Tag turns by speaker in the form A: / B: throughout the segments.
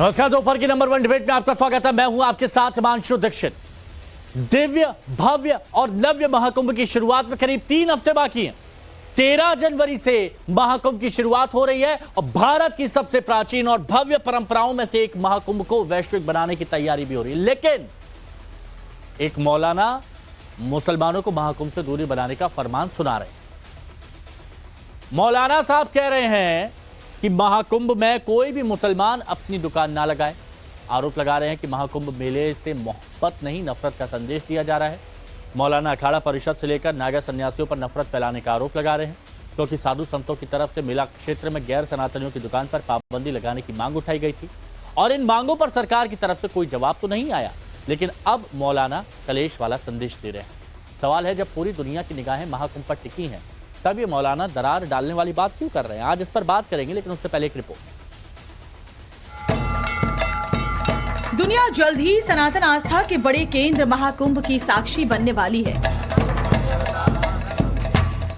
A: नमस्कार, दोपहर की नंबर 1 डिबेट में आपका स्वागत है। मैं हूं आपके साथ हिमांशु दीक्षित। दिव्य, भव्य और नव्य महाकुंभ की शुरुआत में करीब 3 हफ्ते बाकी हैं। 13 जनवरी से महाकुंभ की शुरुआत हो रही है और भारत की सबसे प्राचीन और भव्य परंपराओं में से एक महाकुंभ को वैश्विक बनाने की तैयारी भी हो रही है। लेकिन एक मौलाना मुसलमानों को महाकुंभ से दूरी बनाने का फरमान सुना रहे हैं। मौलाना साहब कह रहे हैं कि महाकुंभ में कोई भी मुसलमान अपनी दुकान ना लगाए। आरोप लगा रहे हैं कि महाकुंभ मेले से मोहब्बत नहीं, नफरत का संदेश दिया जा रहा है। मौलाना अखाड़ा परिषद से लेकर नागा सन्यासियों पर नफरत फैलाने का आरोप लगा रहे हैं, क्योंकि साधु संतों की तरफ से मेला क्षेत्र में गैर सनातनियों की दुकान पर पाबंदी लगाने की मांग उठाई गई थी और इन मांगों पर सरकार की तरफ से कोई जवाब तो नहीं आया। लेकिन अब मौलाना कलेश वाला संदेश दे रहे हैं। सवाल है, जब पूरी दुनिया की निगाहें महाकुंभ पर टिकी हैं, तब ये मौलाना दरार डालने वाली बात क्यों कर रहे हैं? आज इस पर बात करेंगे, लेकिन उससे पहले एक रिपोर्ट।
B: दुनिया जल्द ही सनातन आस्था के बड़े केंद्र महाकुंभ की साक्षी बनने वाली है।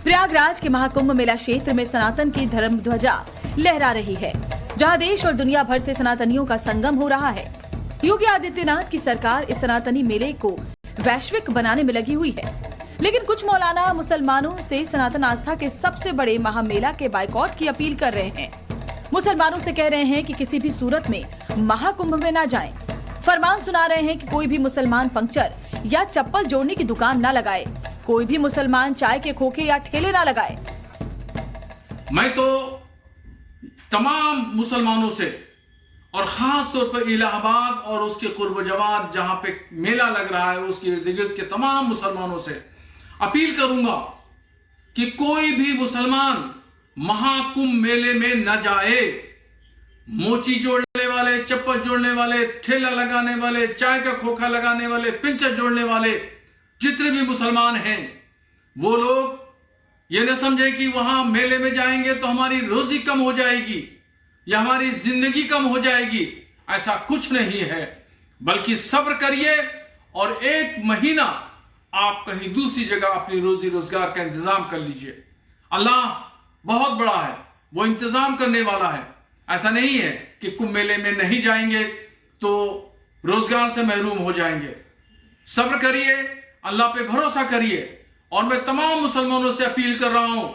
B: प्रयागराज के महाकुंभ मेला क्षेत्र में सनातन की धर्म ध्वजा लहरा रही है, जहां देश और दुनिया भर से सनातनियों का संगम हो रहा है। योगी आदित्यनाथ की सरकार इस सनातनी मेले को वैश्विक बनाने में लगी हुई है, लेकिन कुछ मौलाना मुसलमानों से सनातन आस्था के सबसे बड़े महामेला के बायकॉट की अपील कर रहे हैं। मुसलमानों से कह रहे हैं कि किसी भी सूरत में महाकुंभ में ना जाएं। फरमान सुना रहे हैं कि कोई भी मुसलमान पंक्चर या चप्पल जोड़ने की दुकान ना लगाए, कोई भी मुसलमान चाय के खोखे या ठेले ना लगाए।
C: मैं तो तमाम मुसलमानों से और खास तौर पर इलाहाबाद और उसके कुर्ब जवार जहां पे मेला लग रहा है उसके इर्द गिर्द के तमाम मुसलमानों से अपील करूंगा कि कोई भी मुसलमान महाकुंभ मेले में न जाए। मोची जोड़ने वाले, चप्पल जोड़ने वाले, ठेला लगाने वाले, चाय का खोखा लगाने वाले, पिंचर जोड़ने वाले जितने भी मुसलमान हैं, वो लोग ये न समझे कि वहां मेले में जाएंगे तो हमारी रोजी कम हो जाएगी या हमारी जिंदगी कम हो जाएगी। ऐसा कुछ नहीं है, बल्कि सब्र करिए और 1 महीना आप कहीं दूसरी जगह अपनी रोजी रोजगार का इंतजाम कर लीजिए। अल्लाह बहुत बड़ा है, वो इंतजाम करने वाला है। ऐसा नहीं है कि कुंभ मेले में नहीं जाएंगे तो रोजगार से महरूम हो जाएंगे। सब्र करिए, अल्लाह पे भरोसा करिए। और मैं तमाम मुसलमानों से अपील कर रहा हूं,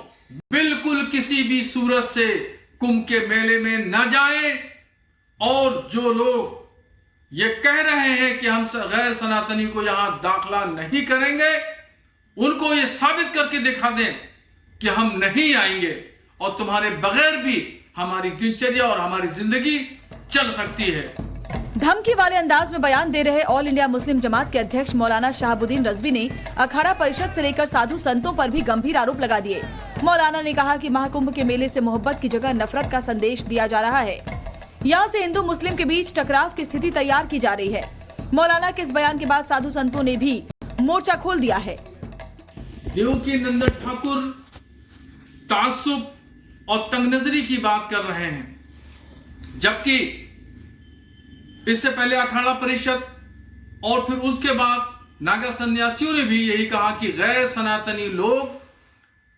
C: बिल्कुल किसी भी सूरत से कुंभ के मेले में न जाएं। और जो लोग ये कह रहे हैं कि हम गैर सनातनी को यहां दाखिला नहीं करेंगे, उनको ये साबित करके दिखा दें कि हम नहीं आएंगे और तुम्हारे बगैर भी हमारी दिनचर्या और हमारी जिंदगी चल सकती है।
B: धमकी वाले अंदाज में बयान दे रहे ऑल इंडिया मुस्लिम जमात के अध्यक्ष मौलाना शहाबुद्दीन रजवी ने अखाड़ा परिषद से लेकर साधु संतों पर भी गंभीर आरोप लगा दिए। मौलाना ने कहा कि महाकुंभ के मेले से मोहब्बत की जगह नफरत का संदेश दिया जा रहा है। यहाँ से हिंदू मुस्लिम के बीच टकराव की स्थिति तैयार की जा रही है। मौलाना के इस बयान के बाद साधु संतों ने भी मोर्चा खोल दिया है।
C: देवकी नंदन ठाकुर तासुब और तंगनजरी की बात कर रहे हैं, जबकि इससे पहले अखाड़ा परिषद और फिर उसके बाद नागा सन्यासियों ने भी यही कहा कि गैर सनातनी लोग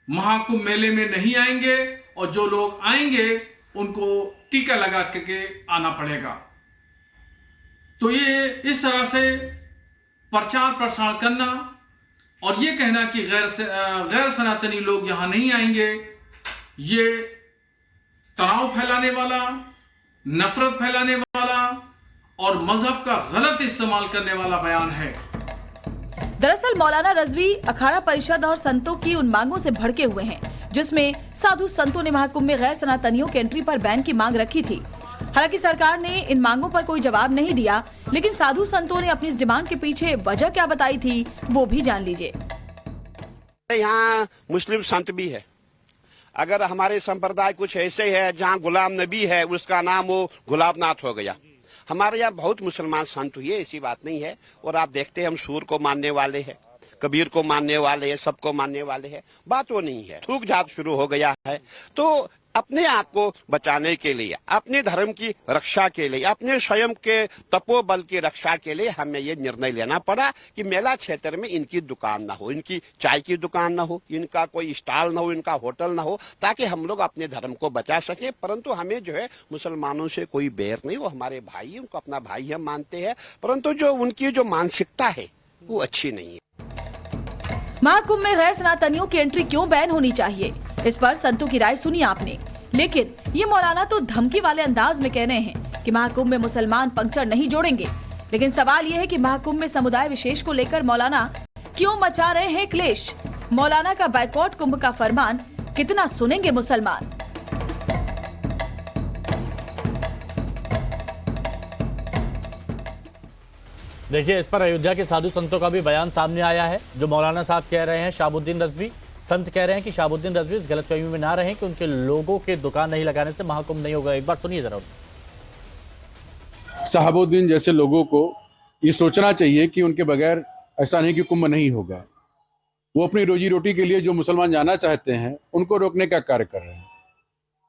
C: महाकुंभ मेले में नहीं आएंगे और जो लोग आएंगे उनको टीका लगा के आना पड़ेगा। तो ये इस तरह से प्रचार प्रसार करना और ये कहना कि गैर सनातनी लोग यहां नहीं आएंगे, ये तनाव फैलाने वाला, नफरत फैलाने वाला और मजहब का गलत इस्तेमाल करने वाला बयान है।
B: दरअसल मौलाना रजवी अखाड़ा परिषद और संतों की उन मांगों से भड़के हुए हैं, जिसमें साधु संतों ने महाकुंभ में गैर सनातनियों के एंट्री पर बैन की मांग रखी थी। हालांकि सरकार ने इन मांगों पर कोई जवाब नहीं दिया, लेकिन साधु संतों ने अपनी इस डिमांड के पीछे वजह क्या बताई थी, वो भी जान लीजिए।
D: यहाँ मुस्लिम संत भी है। अगर हमारे संप्रदाय कुछ ऐसे है जहाँ गुलाम नबी है, उसका नाम वो गुलाबनाथ हो गया। हमारे यहाँ बहुत मुसलमान संत हुए, ऐसी बात नहीं है। और आप देखते हैं हम सूर को मानने वाले हैं, कबीर को मानने वाले हैं, सबको मानने वाले हैं। बात वो नहीं है, थूक जात शुरू हो गया है। तो अपने आप को बचाने के लिए, अपने धर्म की रक्षा के लिए, अपने स्वयं के तपोबल की रक्षा के लिए हमें ये निर्णय लेना पड़ा कि मेला क्षेत्र में इनकी दुकान ना हो, इनकी चाय की दुकान ना हो, इनका कोई स्टॉल ना हो, इनका होटल ना हो, ताकि हम लोग अपने धर्म को बचा सके। परंतु हमें जो है मुसलमानों से कोई बैर नहीं, वो हमारे भाई हैं, उनको अपना भाई हम मानते हैं, परंतु जो उनकी जो मानसिकता है वो अच्छी नहीं है।
B: महाकुंभ में गैर सनातनियों की एंट्री क्यों बैन होनी चाहिए, इस पर संतों की राय सुनी आपने। लेकिन ये मौलाना तो धमकी वाले अंदाज में कह रहे हैं कि महाकुंभ में मुसलमान पंक्चर नहीं जोड़ेंगे। लेकिन सवाल ये है कि महाकुंभ में समुदाय विशेष को लेकर मौलाना क्यों मचा रहे हैं क्लेश। मौलाना का बाइकॉट कुंभ का फरमान कितना सुनेंगे मुसलमान।
A: देखिए, इस पर अयोध्या के साधु संतों का भी बयान सामने आया है। जो मौलाना साहब कह रहे हैं, शहाबुद्दीन रजवी संत कह रहे हैं कि शहाबुद्दीन रजवी इस गलतफहमी में ना रहें कि उनके लोगों के दुकान नहीं लगाने से महाकुंभ नहीं होगा। एक बार सुनिए जरा।
E: शहाबुद्दीन जैसे लोगों को ये सोचना चाहिए कि उनके बगैर ऐसा नहीं कि कुंभ नहीं होगा। वो अपनी रोजी रोटी के लिए जो मुसलमान जाना चाहते हैं उनको रोकने का कार्य कर रहे हैं।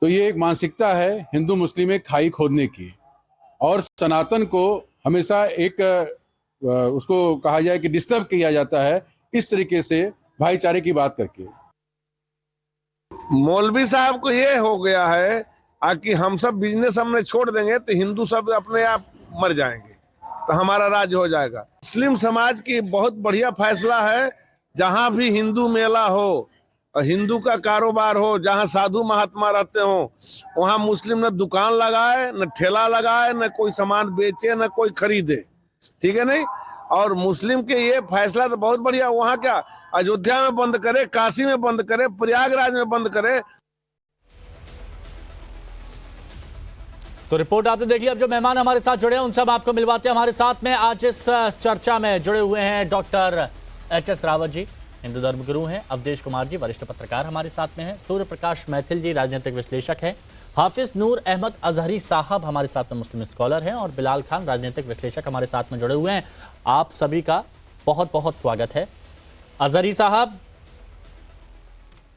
E: तो ये एक मानसिकता है हिंदू मुस्लिम में खाई खोदने की, और सनातन को हमेशा एक उसको कहा जाए कि डिस्टर्ब किया जाता है इस तरीके से भाईचारे की बात करके।
F: मौलवी साहब को ये हो गया है कि हम सब बिजनेस हमने छोड़ देंगे तो हिंदू सब अपने आप मर जाएंगे, तो हमारा राज हो जाएगा। मुस्लिम समाज की बहुत बढ़िया फैसला है, जहां भी हिंदू मेला हो, हिंदू का कारोबार हो, जहां साधु महात्मा रहते हो, वहां मुस्लिम न दुकान लगाए, न ठेला लगाए, न कोई सामान बेचे, न कोई खरीदे। ठीक है नहीं? और मुस्लिम के ये फैसला तो बहुत बढ़िया। वहां क्या अयोध्या में बंद करे, काशी में बंद करे, प्रयागराज में बंद करे।
A: तो रिपोर्ट आपने देख ली। अब जो मेहमान हमारे साथ जुड़े हैं उनसे हम आपको मिलवाते हैं। हमारे साथ में आज इस चर्चा में जुड़े हुए हैं डॉक्टर एच.एस. रावत जी, हिंदू धर्म गुरु हैं। अवधेश कुमार जी, वरिष्ठ पत्रकार हमारे साथ में हैं। सूर्य प्रकाश मैथिल जी, राजनीतिक विश्लेषक हैं। हाफिज नूर अहमद अजहरी साहब हमारे साथ में मुस्लिम स्कॉलर हैं। और बिलाल खान, राजनीतिक विश्लेषक हमारे साथ में जुड़े हुए हैं। आप सभी का बहुत बहुत स्वागत है। अजहरी साहब,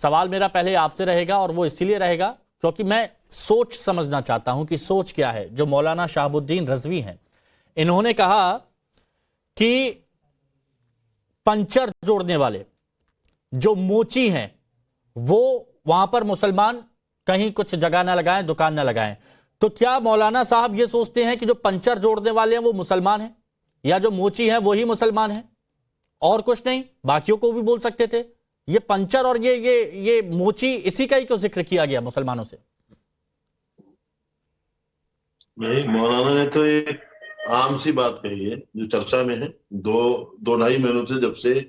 A: सवाल मेरा पहले आपसे रहेगा, और वो इसीलिए रहेगा क्योंकि मैं सोच समझना चाहता हूं कि सोच क्या है। जो मौलाना शहाबुद्दीन रजवी हैं, इन्होंने कहा कि पंचर जोड़ने वाले जो मोची हैं वो वहां पर मुसलमान कहीं कुछ जगह ना लगाएं, दुकान ना लगाएं। तो क्या मौलाना साहब ये सोचते हैं कि जो पंचर जोड़ने वाले हैं वो मुसलमान हैं, या जो मोची हैं वही मुसलमान हैं और कुछ नहीं? बाकियों को भी बोल सकते थे। ये पंचर और ये मोची, इसी का ही क्यों जिक्र किया गया मुसलमानों से?
G: नहीं, मौलाना ने तो एक आम सी बात कही है जो चर्चा में है। दो ढाई महीनों से, जब से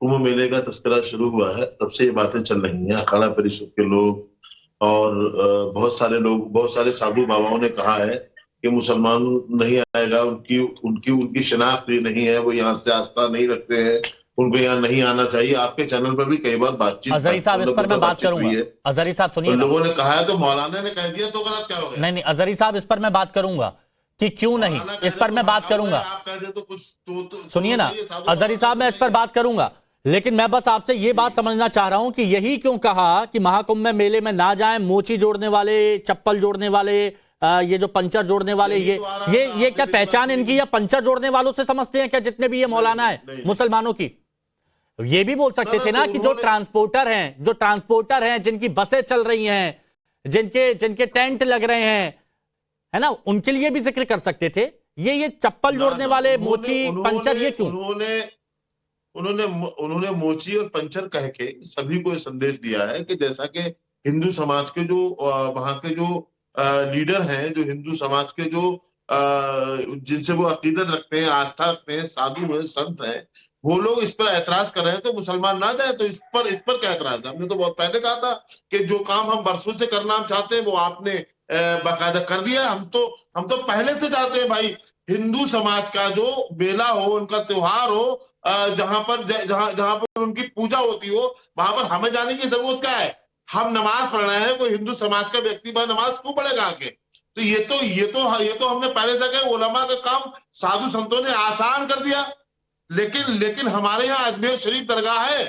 G: कुंभ मेले का तस्करा शुरू हुआ है, तब से ये बातें चल रही हैं। अखाड़ा परिषद के लोग और बहुत सारे लोग, बहुत सारे साधु बाबाओं ने कहा है कि मुसलमान नहीं आएगा, उनकी शनाख्त भी नहीं है, वो यहाँ से आस्था नहीं रखते हैं, उनको यहाँ नहीं आना चाहिए। आपके चैनल पर भी कई बार बातचीत,
A: अजहरी साहब इस पर मैं बात करूंगा। अजहरी साहब सुनिए,
G: लोगों ने कहा है तो मौलाना ने कह दिया तो गलत क्या हो गया?
A: नहीं, अजहरी साहब इस पर मैं बात करूंगा कि क्यों नहीं, इस पर मैं बात करूंगा।
G: आप कह दे तो कुछ
A: सुनिए ना अजहरी साहब, मैं इस पर बात करूंगा, लेकिन मैं बस आपसे ये बात समझना चाह रहा हूं कि यही क्यों कहा कि महाकुंभ में मेले में ना जाएं मोची जोड़ने वाले, चप्पल जोड़ने वाले, ये जो पंचर जोड़ने वाले, ये क्या पहचान इनकी या पंचर जोड़ने वालों से समझते हैं क्या जितने भी ये मौलाना है मुसलमानों की? ये भी बोल सकते थे ना कि जो ट्रांसपोर्टर हैं, जिनकी बसें चल रही हैं, जिनके टेंट लग रहे हैं, है ना, उनके लिए भी जिक्र कर सकते थे। ये चप्पल जोड़ने वाले, मोची, पंचर, ये क्यों?
G: उन्होंने मोची और पंचर कह के सभी को संदेश दिया है कि जैसा कि हिंदू समाज के जो वहां के जो लीडर हैं, जो हिंदू समाज के जो जिनसे वो अकीदत रखते हैं, आस्था रखते हैं, साधु हैं, संत हैं, वो लोग इस पर ऐतराज कर रहे हैं तो मुसलमान ना जाए। तो इस पर क्या ऐतराज है? हमने तो बहुत पहले कहा था कि जो काम हम बरसों से करना हम चाहते हैं वो आपने बाकायदा कर दिया। हम तो पहले से चाहते हैं भाई, हिंदू समाज का जो मेला हो, उनका त्योहार हो, जहां पर उनकी पूजा होती हो, वहां पर हमें जाने की जरूरत क्या है? हम नमाज पढ़ रहे हैं, कोई हिंदू समाज का व्यक्ति वह नमाज क्यों पढ़ेगा आके? तो ये तो हमने पहले से कहा, उलमा का काम साधु संतों ने आसान कर दिया। लेकिन हमारे यहाँ अजमेर शरीफ दरगाह है,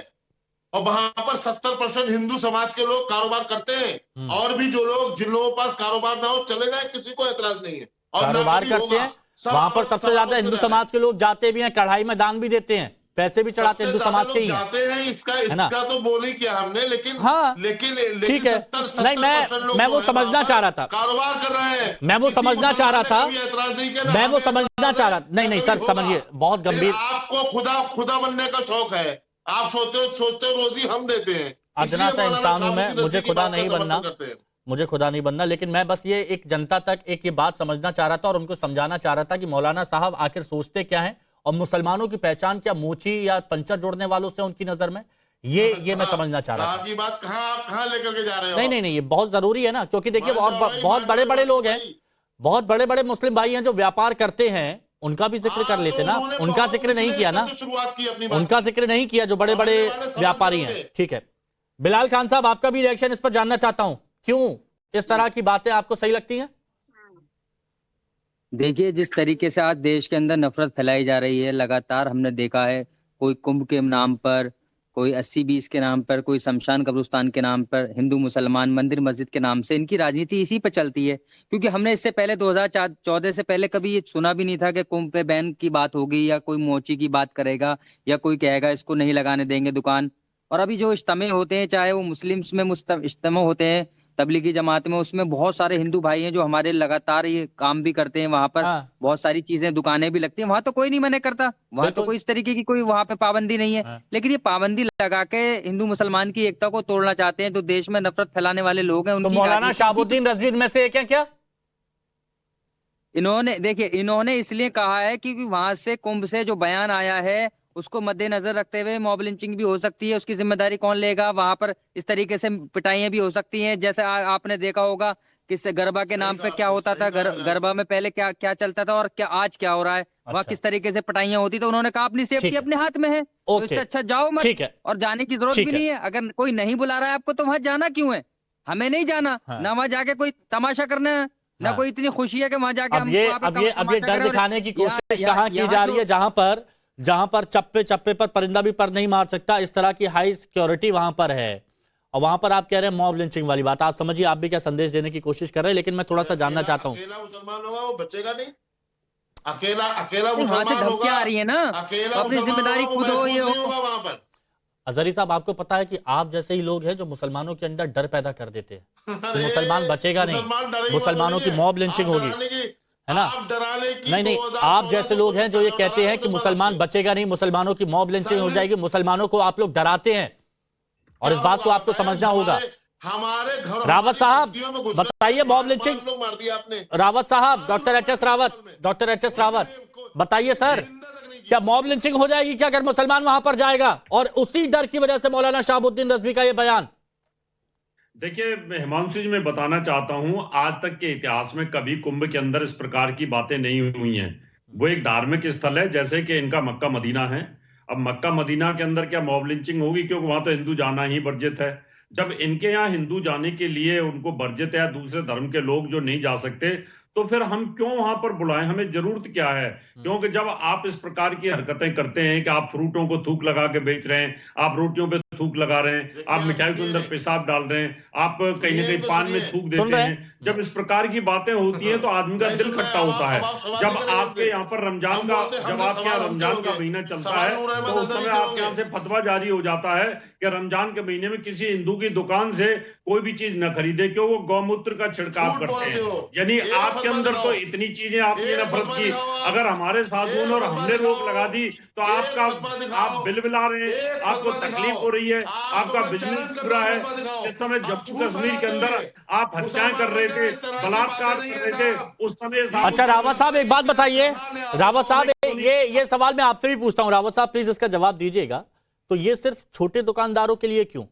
G: और वहां पर 70% हिंदू समाज के लोग कारोबार करते हैं। और भी जो लोग, जिन लोगों के पास कारोबार ना हो, चले जाए, किसी को एतराज नहीं है। और ना
A: कारोबार
G: कभी
A: करते
G: होगा।
A: हैं वहां पर सबसे ज्यादा हिंदू समाज के लोग जाते भी हैं, कढ़ाई में दान भी देते हैं, पैसे भी चढ़ाते हिंदू समाज के ही हैं।
G: जाते हैं, इसका
A: ना?
G: इसका तो बोल ही किया हमने, लेकिन
A: हाँ,
G: लेकिन
A: ठीक है।
G: 70%
A: नहीं,
G: लोग
A: मैं
G: जो
A: वो
G: हैं
A: समझना
G: वहां
A: चाह
G: पर
A: रहा था।
G: कारोबार कर रहे हैं।
A: मैं वो
G: किसी
A: समझना चाह रहा
G: मुसलमान
A: था।
G: ने कभी एतराज नहीं किया ना
A: मैं वो
G: हमें
A: समझना
G: एतराज
A: चाह
G: है,
A: रहा नहीं
G: ना
A: नहीं
G: कभी
A: सर,
G: होगा।
A: समझिए, बहुत
G: लेकिन
A: गंभीर।
G: आपको खुदा बनने का शौक है। आप सोचते हो रोजी हम देते हैं,
A: अदना
G: इसलिए
A: सा
G: मौलाना
A: इंसान हूं मैं,
G: शहाबुद्दीन
A: मुझे
G: रज़वी की
A: खुदा
G: बात का
A: नहीं
G: समर्थन
A: बनना,
G: करते हैं।
A: मुझे खुदा नहीं बनना, लेकिन मैं बस ये एक जनता तक एक ये बात समझना चाह रहा था और उनको समझाना चाह रहा था कि मौलाना साहब आखिर सोचते क्या हैं और मुसलमानों की पहचान क्या मोची या पंचर जोड़ने वालों से उनकी नजर में, ये मैं समझना चाह रहा था।
G: आपकी बात आप कहाँ लेकर के जा रहे हो?
A: नहीं, ये बहुत जरूरी है ना, क्योंकि देखिए
G: मान जाओ भाई,
A: बहुत
G: मान
A: बड़े
G: जाओ
A: बड़े लोग
G: भाई।
A: हैं, बहुत बड़े बड़े मुस्लिम भाई हैं जो व्यापार करते हैं, उनका भी जिक्र कर लेते ना,
G: उन्होंने
A: उनका
G: बहुत
A: जिक्र नहीं
G: निचले
A: किया
G: स्तर
A: ना,
G: से शुरुआत की अपनी बात।
A: उनका जिक्र नहीं किया जो बड़े बड़े
G: समझने वाले समझ
A: व्यापारी
G: जाएंगे।
A: हैं। ठीक है, बिलाल खान साहब, आपका भी रिएक्शन इस पर जानना चाहता हूं, क्यों इस तरह की बातें आपको सही लगती हैं?
H: देखिए, जिस तरीके से आज देश के अंदर नफरत फैलाई जा रही है, लगातार हमने देखा है, कोई कुंभ के नाम पर, कोई 80-20 के नाम पर, कोई शमशान कब्रिस्तान के नाम पर, हिंदू मुसलमान मंदिर मस्जिद के नाम से इनकी राजनीति इसी पर चलती है। क्योंकि हमने इससे पहले 2014 से पहले कभी ये सुना भी नहीं था कि कुंभ पे बैन की बात होगी या कोई मोची की बात करेगा या कोई कहेगा इसको नहीं लगाने देंगे दुकान। और अभी जो इज्तिमा होते हैं, चाहे वो मुस्लिम्स में इज्तिमा होते हैं, तबलीगी जमात में, उसमें बहुत सारे हिंदू भाई हैं जो हमारे लगातार ये काम भी करते हैं। वहां पर
A: हाँ।
H: बहुत सारी चीजें, दुकानें भी लगती हैं, वहां तो कोई नहीं मना करता, वहां तो
A: बिल्कुल।
H: कोई इस तरीके की कोई वहां पे पाबंदी नहीं है।
A: हाँ।
H: लेकिन ये पाबंदी लगा के हिंदू मुसलमान की एकता को तोड़ना चाहते हैं। जो देश में नफरत फैलाने वाले लोग हैं,
A: तो
H: उनकी
A: मौलाना
H: राजनीति
A: शहाबुद्दीन रज़वी में से एक है क्या?
H: इन्होंने, देखिए, इन्होंने इसलिए कहा है क्योंकि वहां से कुंभ से जो बयान आया है उसको मद्देनजर रखते हुए मॉब लिंचिंग भी हो सकती है, उसकी जिम्मेदारी कौन लेगा? वहां पर इस तरीके से पिटाइयां भी हो सकती हैं, जैसे आपने देखा होगा कि गरबा के नाम पे क्या होता था, गरबा में पहले क्या क्या चलता था और क्या आज क्या हो रहा है, वहां
A: अच्छा।
H: किस तरीके से पिटाइयां होती। तो उन्होंने कहा अपनी
A: ठीक
H: सेफ्टी
A: है।
H: अपने हाथ में है, तो
A: ओके।
H: इससे अच्छा जाओ मत,
A: ठीक है।
H: और जाने की जरूरत
A: ठीक
H: भी
A: है।
H: नहीं है। अगर कोई नहीं बुला रहा है आपको तो वहां जाना क्यों है? हमें नहीं जाना,
A: हाँ।
H: ना वहां जाके कोई तमाशा करना है, ना
A: हाँ।
H: कोई इतनी खुशी है कि वहां जाके
A: अब
H: हम
A: ये
H: वहां पे
A: अब ये
H: तमाशा
A: डर
H: करें। और
A: दिखाने की कोशिश
H: यहाँ-
A: कहाँ की
H: यहाँ
A: जा
H: जो-
A: रही है, जहां पर चप्पे चप्पे पर परिंदा भी पर नहीं मार सकता, इस तरह की हाई सिक्योरिटी वहां पर है, और वहां पर आप कह रहे हैं मॉब लिंचिंग वाली बात। आप समझिए आप भी क्या संदेश देने की कोशिश कर रहे हैं, लेकिन मैं थोड़ा सा जानना चाहता हूं।
G: अकेला मुसलमान होगा वो बचेगा नहीं, अकेला
H: वहां से
G: मुसलमान होगा,
H: धमकियां आ रही है ना,
G: अकेला
H: तो अपनी
G: मुसलमान
H: जिम्मेदारी
G: होगा, वो
H: खुद हो, ये
G: महफूज नहीं
H: हो।
G: होगा वहां पर।
A: अजहरी साहब, आपको पता है कि आप जैसे ही लोग हैं जो मुसलमानों के अंदर डर पैदा कर देते हैं कि
G: अरे,
A: मुसलमान बचेगा नहीं,
G: मुसलमान डरेगा
A: मुसलमानों
G: नहीं
A: की
G: है।
A: मॉब लिंचिंग
G: आप
A: होगी,
G: डराने की-
A: है ना?
G: आप डराने की
A: नहीं,
G: 2014
A: आप जैसे लोग हैं जो ये कहते हैं कि मुसलमान बचेगा नहीं, मुसलमानों की मॉब लिंचिंग हो जाएगी, मुसलमानों को आप लोग डराते हैं, और इस बात को आपको समझना होगा।
G: हमारे घर
A: रावत साहब, बताइए मॉब लिंचिंग।
G: लोग मार दिया आपने।
A: रावत साहब, डॉक्टर एच एस रावत, बताइए सर, क्या मॉब लिंचिंग हो जाएगी क्या अगर मुसलमान वहां पर जाएगा? और उसी डर की वजह से मौलाना शहाबुद्दीन रज़वी का ये बयान।
I: देखिए, हिमांशु जी, मैं बताना चाहता हूं, आज तक के इतिहास में कभी कुंभ के अंदर इस प्रकार की बातें नहीं हुई हैं। वो एक धार्मिक स्थल है, जैसे कि इनका मक्का मदीना है। अब मक्का मदीना के अंदर क्या मॉब लिंचिंग होगी? क्योंकि वहां तो हिंदू जाना ही वर्जित है। जब इनके यहाँ हिंदू जाने के लिए उनको वर्जित है, या दूसरे धर्म के लोग जो नहीं जा सकते, तो फिर हम क्यों वहां पर बुलाएं? हमें जरूरत क्या है? क्योंकि जब आप इस प्रकार की हरकतें करते हैं कि आप फ्रूटों को थूक लगा के बेच रहे हैं, आप रोटियों पे थूक लगा रहे हैं, आप मिठाई के अंदर पेशाब डाल रहे हैं, आप कहीं ना कहीं पान में थूक देते हैं, जब इस प्रकार की बातें होती हैं तो आदमी का दिल खट्टा होता है। जब आपके यहाँ पर रमजान का, जब आपके यहाँ रमजान का महीना चलता है, तो उस समय आपके यहाँ से फतवा जारी हो जाता है कि रमजान के महीने में किसी हिंदू की दुकान से कोई भी चीज न खरीदे, क्यों? वो गौमूत्र का छिड़काव करते हैं। यानी आपके अंदर तो इतनी चीजें, आपने नफरत की। अगर हमारे साधुओं ने और हमने रोक लगा दी तो आप बिलबिला रहे हैं, आपको तकलीफ हो रही है, आपका बिजनेस बुरा है। इस समय जम्मू कश्मीर के अंदर आप हत्याएं कर रहे थे, बलात्कार कर रहे थे, उस समय।
A: अच्छा रावत साहब, एक बात बताइए, रावत साहब, ये सवाल मैं आपसे भी पूछता हूं, रावत साहब प्लीज इसका जवाब दीजिएगा। तो ये सिर्फ छोटे दुकानदारों के लिए क्यों?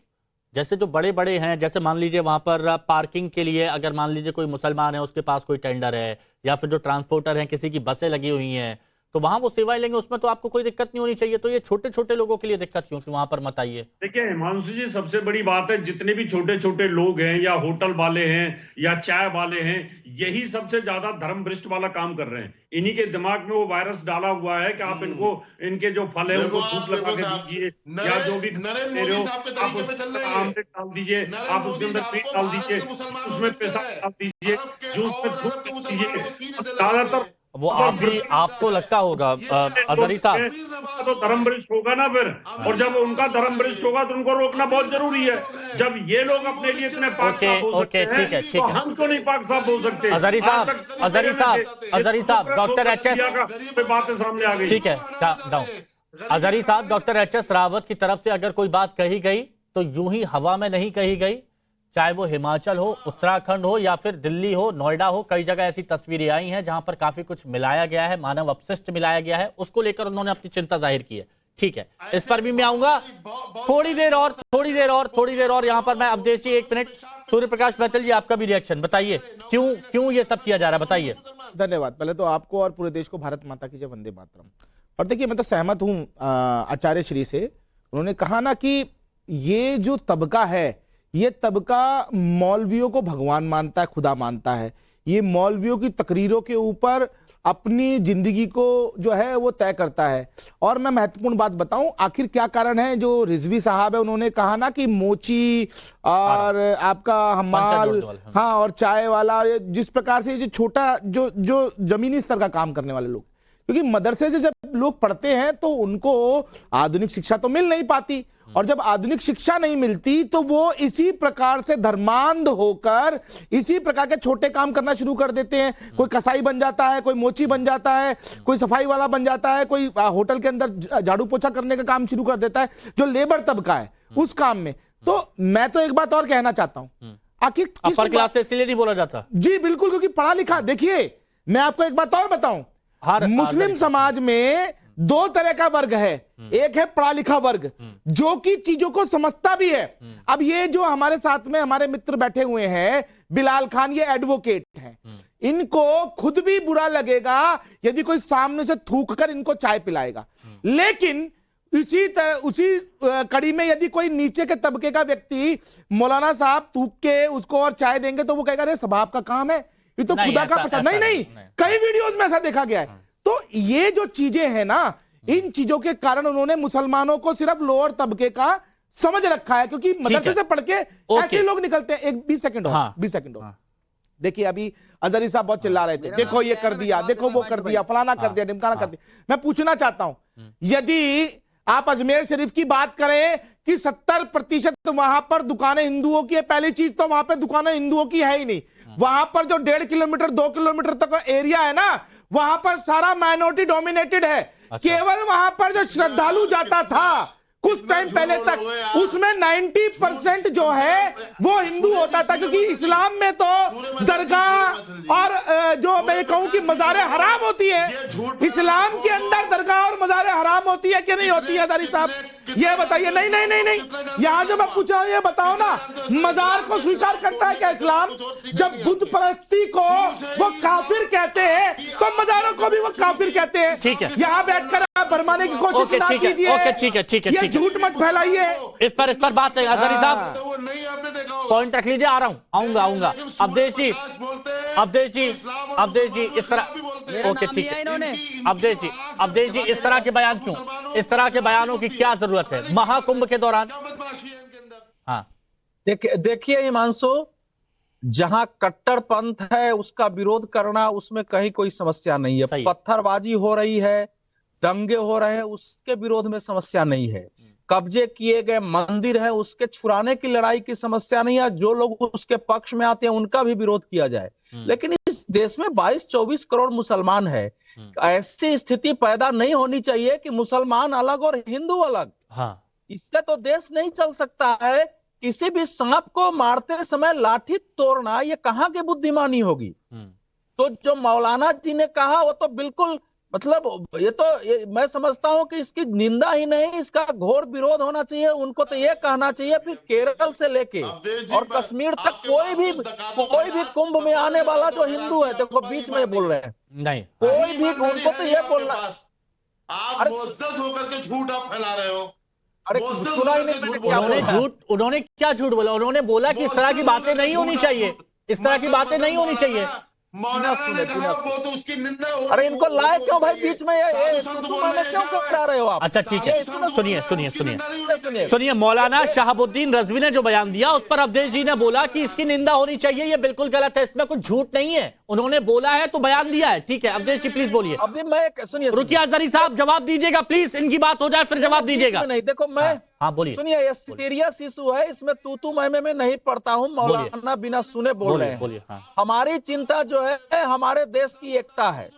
A: जैसे जो बड़े बड़े हैं, जैसे मान लीजिए वहां पर पार्किंग के लिए, अगर मान लीजिए कोई मुसलमान है, उसके पास कोई टेंडर है, या फिर जो ट्रांसपोर्टर हैं, किसी की बसें लगी हुई हैं, तो वहां वो सेवाएं लेंगे, उसमें तो आपको कोई दिक्कत नहीं होनी चाहिए। तो ये छोटे छोटे लोगों के लिए दिक्कत क्यों कि वहां पर मत आइए?
I: देखिए हिमांशु जी, सबसे बड़ी बात है, जितने भी छोटे छोटे लोग हैं या होटल वाले हैं या चाय वाले हैं, यही सबसे ज्यादा धर्म भ्रष्ट वाला काम कर रहे हैं। इन्हीं के दिमाग में वो वायरस डाला हुआ है कि आप इनको इनके जो फल है उनको फूक लगा के दीजिए, या जो भी
G: नरेंद्र मोदी साहब के तरीके से चल रही है।
I: आमलेट डाल दीजिए, आप उसके अंदर मीट डाल दीजिए, उसमें पेशाब डाल दीजिए, जूस में दूध डाल दीजिए। ज्यादातर
A: वो आप भी, आपको लगता होगा अजहरी साहब,
I: तो धर्म भ्रष्ट होगा ना फिर, और जब उनका धर्म भ्रष्ट होगा तो उनको रोकना बहुत जरूरी है। जब ये लोग अपने लिए इतने पाक साफ हो सकते हैं, तो हम क्यों नहीं पाक साफ हो सकते?
A: अजहरी साहब, डॉक्टर एचएस
I: पे बातें सामने आ गई।
A: ठीक है, अजहरी साहब, डॉक्टर एचएस रावत की तरफ से अगर कोई बात कही गई तो यूं ही हवा में नहीं कही गई, चाहे वो हिमाचल हो, उत्तराखंड हो या फिर दिल्ली हो, नोएडा हो, कई जगह ऐसी तस्वीरें आई हैं जहां पर काफी कुछ मिलाया गया है, मानव अपशिष्ट मिलाया गया है, उसको लेकर उन्होंने अपनी चिंता जाहिर की है। ठीक है, इस पर भी मैं आऊंगा थोड़ी देर और यहाँ पर मैं अवधेश जी 1 मिनट। सूर्य प्रकाश बैतल जी, आपका भी रिएक्शन बताइए, क्यों ये सब किया जा रहा है, बताइए।
J: धन्यवाद। पहले तो आपको और पूरे देश को भारत माता की जय, वंदे मातरम। और देखिए, मैं तो सहमत हूं आचार्य श्री से। उन्होंने कहा ना कि ये जो तबका है, ये तबका मौलवियों को भगवान मानता है, खुदा मानता है। ये मौलवियों की तकरीरों के ऊपर अपनी जिंदगी को जो है वो तय करता है। और मैं महत्वपूर्ण बात बताऊं, आखिर क्या कारण है? जो रिजवी साहब है, उन्होंने कहा ना कि मोची और आपका हमाल, हाँ, और चाय वाला, जिस प्रकार से जो छोटा जो जमीनी स्तर का काम करने वाले लोग, क्योंकि मदरसे से जब लोग पढ़ते हैं तो उनको आधुनिक शिक्षा तो मिल नहीं पाती, और जब आधुनिक शिक्षा नहीं मिलती तो वो इसी प्रकार से धर्मांध होकर इसी प्रकार के छोटे काम करना शुरू कर देते हैं। कोई कसाई बन जाता है, कोई मोची बन जाता है, कोई सफाई वाला बन जाता है, कोई होटल के अंदर झाड़ू पोछा करने का काम शुरू कर देता है, जो लेबर तबका है उस काम में। तो मैं तो एक बात और कहना चाहता हूं, आखिर
A: अपर क्लास से इसलिए नहीं बोला जाता?
J: जी बिल्कुल, क्योंकि पढ़ा लिखा। देखिए, मैं आपको एक बात और बताऊं, मुस्लिम समाज में 2 तरह का वर्ग है। एक है पढ़ा लिखा वर्ग, जो कि चीजों को समझता भी है। अब ये जो हमारे साथ में हमारे मित्र बैठे हुए हैं, बिलाल खान, ये एडवोकेट हैं। इनको खुद भी बुरा लगेगा यदि कोई सामने से थूक कर इनको चाय पिलाएगा, लेकिन उसी कड़ी में यदि कोई नीचे के तबके का व्यक्ति मौलाना साहब थूक के उसको और चाय देंगे तो वो कहेगा अरे सब आपका काम है, ये तो खुदा का प्रचार। नहीं, कई वीडियोस में ऐसा देखा गया है। तो ये जो चीजें हैं ना, इन चीजों के कारण उन्होंने मुसलमानों को सिर्फ लोअर तबके का समझ रखा है, क्योंकि मदरसे से पढ़ के ऐसे लोग निकलते हैं। एक 20 सेकंड और 20 सेकंड और देखिए, अभी अजहरी साहब बहुत चिल्ला रहे थे, देखो ये कर दिया, देखो वो कर दिया, फलाना कर दिया, ढिमकाना कर दिया। मैं पूछना चाहता हूं, यदि आप अजमेर शरीफ की बात करें कि 70% वहां पर दुकानें हिंदुओं की है, पहली चीज तो वहां पर दुकानें हिंदुओं की है ही नहीं। वहां पर जो 1.5 किलोमीटर 2 किलोमीटर तक का एरिया है ना, वहां पर सारा माइनॉरिटी डोमिनेटेड है। केवल वहां पर जो श्रद्धालु जाता था कुछ टाइम पहले तक, उसमें 90% जो है वो हिंदू होता था, क्योंकि इस्लाम में तो दरगाह और जो मैं कहूं कि मज़ारे हराम होती है। इस्लाम के अंदर दरगाह और मज़ारे हराम होती है कि नहीं होती है? दारी साहब ये बताइए। नहीं, यहां जो मैं पूछ रहा हूं ये बताओ ना, मजार को स्वीकार करता है क्या इस्लाम? जब बुद्ध परस्ती को वो काफिर कहते हैं तो मजारों को भी वो काफिर कहते हैं।
A: ठीक है,
J: यहाँ बैठकर आप भरमाने की कोशिश ना कीजिए।
A: ठीक है,
J: झूठ मत फैलाइए।
A: इस पर बात है अजहरी साहब, पॉइंट रख लीजिए, आ रहा हूं, आऊंगा। अवधेश जी इस तरह, ओके ठीक है। अवधेश जी इस तरह के बयान क्यों, इस तरह के बयानों की क्या जरूरत है महाकुंभ के दौरान? हाँ
K: देखिए हिमांशु, जहां कट्टरपंथ है उसका विरोध करना, उसमें कहीं कोई समस्या नहीं है। पत्थरबाजी हो रही है, दंगे हो रहे हैं, उसके विरोध में समस्या नहीं है। कब्जे किए गए मंदिर है, उसके छुड़ाने की लड़ाई की समस्या नहीं है। जो लोग उसके पक्ष में आते हैं उनका भी विरोध किया जाए। लेकिन इस देश में 22-24 करोड़ मुसलमान है। ऐसी स्थिति पैदा नहीं होनी चाहिए कि मुसलमान अलग और हिंदू अलग। इससे तो देश नहीं चल सकता है। किसी भी सांप को मारते समय लाठी तोड़ना, ये कहाँ की बुद्धिमानी होगी? तो जो मौलाना जी ने कहा वो तो बिल्कुल मतलब ये मैं समझता हूं कि इसकी निंदा ही नहीं, इसका घोर विरोध होना चाहिए। उनको तो ये कहना चाहिए फिर केरल से लेके और कश्मीर तक कोई भी कुंभ में आने वाला जो हिंदू है, देखो बीच में बोल रहे हैं
A: नहीं,
K: कोई भी, उनको तो ये बोलना।
G: आप मुअज़्ज़ज़ होकर के झूठ आप फैला रहे हो।
K: अरे सुना ही नहीं,
A: उन्होंने क्या झूठ बोला? उन्होंने बोला कि इस तरह की बातें नहीं होनी चाहिए, इस तरह की बातें नहीं होनी चाहिए।
G: मौलाना ने कहा वो तो उसकी निंदा हो।
K: अरे इनको लाए क्यों भाई बीच में, क्यों करा रहे हो आप?
A: अच्छा ठीक है, सुनिए मौलाना शहाबुद्दीन रजवी ने जो बयान दिया उस पर अवधेश जी ने बोला कि इसकी निंदा होनी चाहिए, ये बिल्कुल गलत है, इसमें कुछ झूठ नहीं है। उन्होंने बोला है तो बयान दिया है, ठीक है। अवधेश जी प्लीज बोलिए।
K: अभी मैं सुनिए,
A: रुकिए अजहरी साहब, जवाब दीजिएगा प्लीज, इनकी बात हो जाए फिर जवाब दीजिएगा।
K: नहीं देखो मैं,
A: हाँ बोलिए।
K: सुनिए, ये सीरियस इशू है, इसमें तू मैं नहीं पढ़ता हूँ। मौलाना बिना सुने बोल रहे हैं। हमारी चिंता जो है हमारे देश की एकता है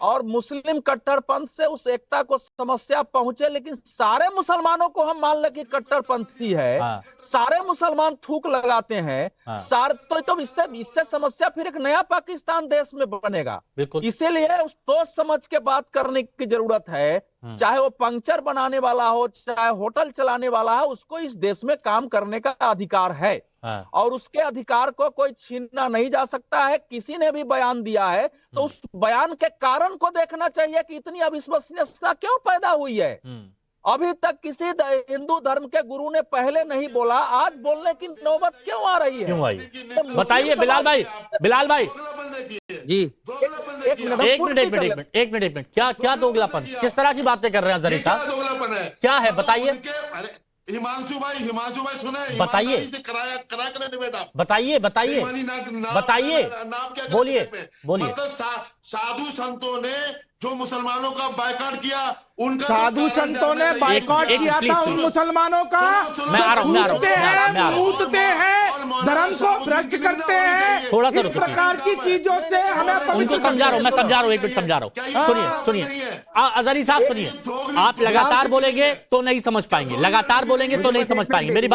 K: और मुस्लिम कट्टरपंथ से उस एकता को समस्या पहुंचे, लेकिन सारे मुसलमानों को हम मान लें कि कट्टरपंथी है, सारे मुसलमान थूक लगाते हैं, सारे तो इससे समस्या फिर एक नया पाकिस्तान देश में बनेगा। इसीलिए सोच समझ के बात करने की जरूरत है। चाहे वो पंक्चर बनाने वाला हो, चाहे होटल चलाने वाला है, उसको इस देश में काम करने का अधिकार है और उसके अधिकार को कोई छीनना नहीं जा सकता है। किसी ने भी बयान दिया है तो उस बयान के कारण को देखना चाहिए कि इतनी अविश्वसनीयता क्यों पैदा हुई है। अभी तक किसी हिंदू धर्म के गुरु ने पहले नहीं बोला, आज बोलने की नौबत क्यों आ रही है?
A: क्यों आई? बताइए बिलाल भाई जी। एक मिनट, क्या दोगलापन, किस तरह की बातें कर रहे हैं अजहरी साहब? क्या है बताइए।
G: हिमांशु भाई सुने,
A: बताइए, बोलिए।
G: मतलब साधु संतों ने जो मुसलमानों का बायकॉट किया, उनका
J: साधु संतों ने बायकॉट किया था उन मुसलमानों का मूतते हैं, धर्म को भ्रष्ट करते हैं।
A: थोड़ा सा
J: इस प्रकार की चीजों से हमें
A: उनको समझा रहा हूँ, मैं समझा रहा हूँ, एक मिनट समझा रहा हूँ। सुनिए अजहरी साहब, सुनिए। आप लगातार बोलेंगे तो नहीं समझ पाएंगे, लगातार बोलेंगे तो नहीं समझ पाएंगे। मेरी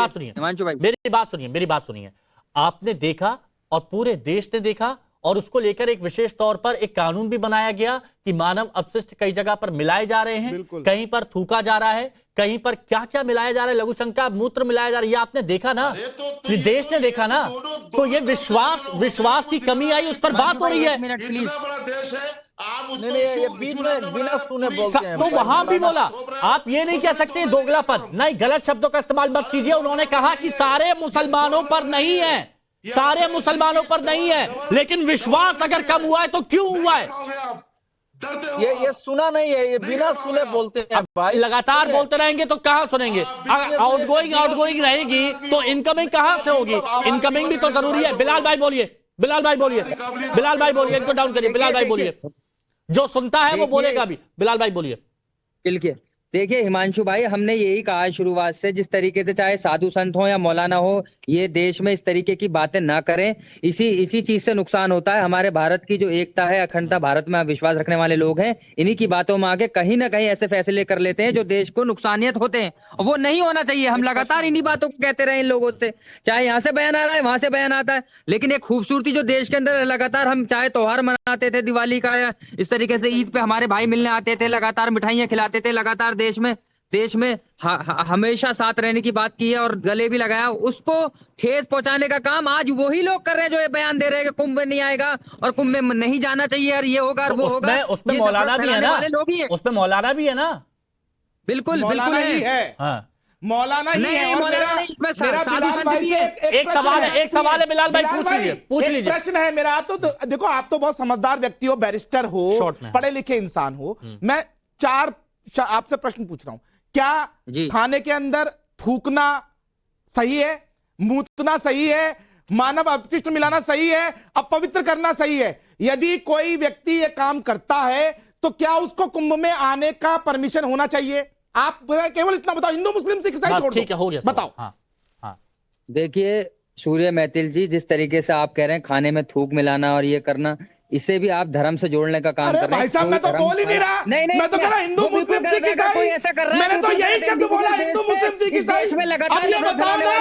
A: बात सुनिए। आपने देखा और पूरे देश ने देखा और उसको लेकर एक विशेष तौर पर एक कानून भी बनाया गया कि मानव अपशिष्ट कई जगह पर मिलाए जा रहे हैं, कहीं पर थूका जा रहा है, कहीं पर क्या क्या मिलाया जा रहा है, लघुशंका मूत्र मिलाया जा रहा है। ये आपने देखा ना, देश ने देखा ना, तो ये विश्वास की कमी आई, उस पर बात हो रही है।
G: इतना बड़ा देश है, आप उसको
K: ये बीच में बिना सुने बोलते हैं।
A: तो वहां भी बोला, आप ये नहीं कह सकते दोगलापन, नहीं, गलत शब्दों का इस्तेमाल मत कीजिए। उन्होंने कहा कि सारे मुसलमानों पर नहीं है, सारे मुसलमानों पर नहीं है, लेकिन विश्वास अगर कम हुआ है तो क्यों हुआ है?
K: ये सुना नहीं है, ये बिना सुने बोलते हैं भाई।
A: लगातार बोलते रहेंगे तो कहां सुनेंगे? आउटगोइंग रहेगी तो इनकमिंग कहां से होगी? इनकमिंग भी तो जरूरी है। बिलाल भाई बोलिए, इनको डाउन करिए। बिलाल भाई बोलिए, जो सुनता है वो बोलेगा भी। बिलाल भाई बोलिए।
H: बिल्कुल, देखिए हिमांशु भाई, हमने यही कहा है शुरुआत से, जिस तरीके से चाहे साधु संत हो या मौलाना हो, ये देश में इस तरीके की बातें ना करें। इसी चीज से नुकसान होता है। हमारे भारत की जो एकता है, अखंडता, भारत में विश्वास रखने वाले लोग हैं, इन्हीं की बातों में आके कहीं ना कहीं ऐसे फैसले कर लेते हैं जो देश को नुकसानियत होते हैं, और वो नहीं होना चाहिए। हम लगातार इन्हीं बातों को कहते रहे इन लोगों से, चाहे यहाँ से बयान आ रहा है, वहां से बयान आता है, लेकिन एक खूबसूरती जो देश के अंदर लगातार, हम चाहे त्योहार मनाते थे दिवाली का, या इस तरीके से ईद पे हमारे भाई मिलने आते थे, लगातार मिठाइयां खिलाते थे, लगातार देश में हमेशा साथ रहने की बात की है और गले भी लगाया, उसको ठेस पहुंचाने का काम आज वही लोग कर रहे हैं जो ये बयान दे रहे हैं कि कुंभ में नहीं आएगा और कुंभ में नहीं जाना चाहिए और ये होगा और वो होगा।
A: उसमें मौलाना भी है ना, उसमें मौलाना भी है ना।
H: बिल्कुल
J: है। मौलाना ही है और मेरा बिलाल भाई से एक सवाल है बिलाल भाई, पूछ लीजिए। प्रश्न है मेरा, तो देखो आप तो बहुत समझदार व्यक्ति हो, बैरिस्टर हो, पढ़े लिखे इंसान हो, मैं आपसे प्रश्न पूछ रहा हूं। क्या खाने के अंदर थूकना सही है, मूतना सही है, मानव अपशिष्ट मिलाना सही है, अपवित्र करना सही है? यदि कोई व्यक्ति ये काम करता है तो क्या उसको कुंभ में आने का परमिशन होना चाहिए? आप केवल इतना बताओ, हिंदू मुस्लिम सिख ईसाई छोड़ दो,
A: ठीक है, हो गया,
J: बताओ।
A: हाँ।
H: देखिए सूर्य मैथिल जी, जिस तरीके से आप कह रहे हैं खाने में थूक मिलाना और ये करना, इसे भी आप धर्म से जोड़ने का काम कर रहे हैं।
J: भाई साहब, मैं तो बोल ही नहीं रहा।
H: नहीं,
J: मैं तो कह रहा हिंदू मुस्लिम सिख ईसाई, मैंने तो यही शब्द बोला, हिंदू मुस्लिम सिख ईसाई। अब ये बताओ ना,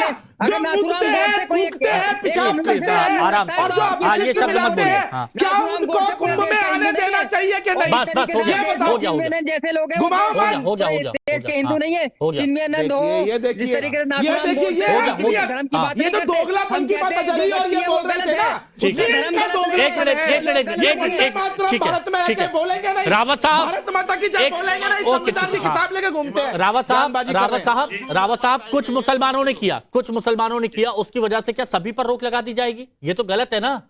J: जो मुद्दे हैं, थूकते हैं, पेशाब करते हैं,
A: आराम से,
J: और जो
A: हाँ, ये
J: अपशिष्ट
A: शब्द मत
J: मिलाते
A: बोलिए,
J: हैं,
A: हाँ।
J: क्या उनको कुंभ में आने देना चाहिए कि नहीं?
A: बस हो गया,
J: ये बताओ।
A: हो गया, हो गया,
H: जैसे लोग हैं
J: घुमाओ
A: हो गया,
J: मत।
A: हो गया, हो गया,
H: देश के हिंदू
A: हाँ,
H: नहीं है,
A: हो गया।
H: जिनमें नंद हो,
J: ये देखिए,
H: जिस तरीके से
J: ये
H: नाथुराम
J: देखिए,
H: बोलते
J: ये
H: हैं,
A: हो गया,
H: धर्म की
A: हाँ।
H: बातें
J: ये तो
H: करते हैं।
J: दोगलापन की
H: हम
J: बात
H: कहते हैं
J: अजरी
H: जो
J: और ये
H: गलत
J: बोल रहे थे ना,
A: ठीक है।
J: ये इनका दोगलापन
A: एक मिनट,
J: है।
A: एक मिनट, एक मिनट,
J: वंदे मातरम
A: ठीक है,
J: भारत में
A: ठीक
J: रहते
A: है।
J: हैं, बोलेंगे नहीं।
A: रावत साहब,
J: भारत माता की जय
A: एक-
J: बोलेंगे नहीं,
A: ओके,
J: संविधान की
A: ठीक है,
J: किताब लेके घूमते हैं।
A: रावत साहब,
J: बयानबाजी कर
A: रावत
J: रहे हैं।
A: साहब, रावत साहब, कुछ मुसलमानों ने किया, कुछ मुसलमानों ने किया, उसकी वजह से क्या सभी पर रोक लगा दी जाएगी? ये तो गलत है ना।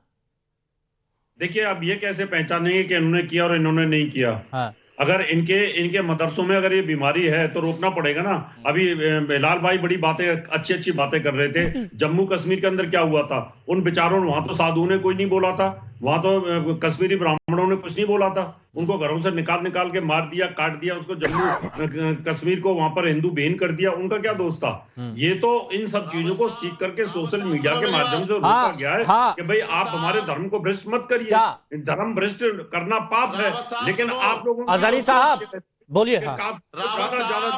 I: देखिए, अब ये कैसे पहचानेंगे कि इन्होंने किया और इन्होंने नहीं किया?
A: हाँ।
I: अगर इनके मदरसों में अगर ये बीमारी है तो रोकना पड़ेगा ना। अभी बिलाल भाई बड़ी बातें, अच्छी अच्छी बातें कर रहे थे। जम्मू कश्मीर के अंदर क्या हुआ था, उन बेचारों ने, वहां तो साधुओं ने कोई नहीं बोला था, वहां तो कश्मीरी ब्राह्मणों ने कुछ नहीं बोला था, उनको घरों से निकाल के मार दिया, काट दिया, उसको जम्मू कश्मीर को वहां पर हिंदू विहीन कर दिया। उनका क्या दोष था? ये तो इन सब चीजों को सीख करके सोशल मीडिया के माध्यम से रोका गया है कि भाई आप हमारे धर्म को भ्रष्ट मत करिए। धर्म भ्रष्ट करना पाप है, लेकिन आप लोगों
A: अजहरी साहब बोलिए। हाँ,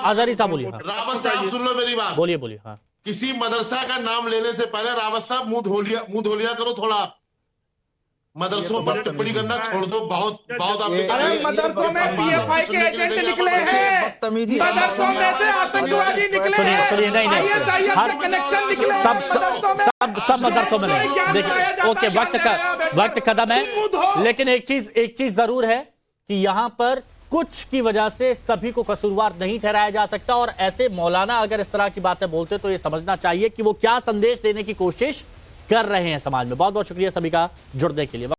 A: अजहरी साहब बोलिए। हाँ,
G: रावत साहब सुन लो मेरी बात।
A: बोलिए बोलिए। हाँ,
G: किसी मदरसा का नाम लेने से पहले रावत साहब मुंह धोलिया करो थोड़ा। मदरसों पर टिप्पणी करना छोड़ दो। बहुत आपने
J: अरे मदरसों में पीएफआई के एजेंट निकले हैं, मदरसों में से आतंकवादी निकले
A: सुनिए,
J: हैं,
A: सुनिए, नहीं, नहीं,
J: ISIS
A: हर-
J: के कनेक्शन निकले हैं
A: सब
J: मदरसों में।
A: सब मदरसों में नहीं। देखिए, ओके, वक्त कदम है, लेकिन एक चीज जरूर है कि यहाँ पर कुछ की वजह से सभी को कसूरवार नहीं ठहराया जा सकता। और ऐसे मौलाना अगर इस तरह की बातें बोलते तो ये समझना चाहिए कि वो क्या संदेश देने की कोशिश कर रहे हैं समाज में। बहुत बहुत शुक्रिया सभी का जुड़ने के लिए।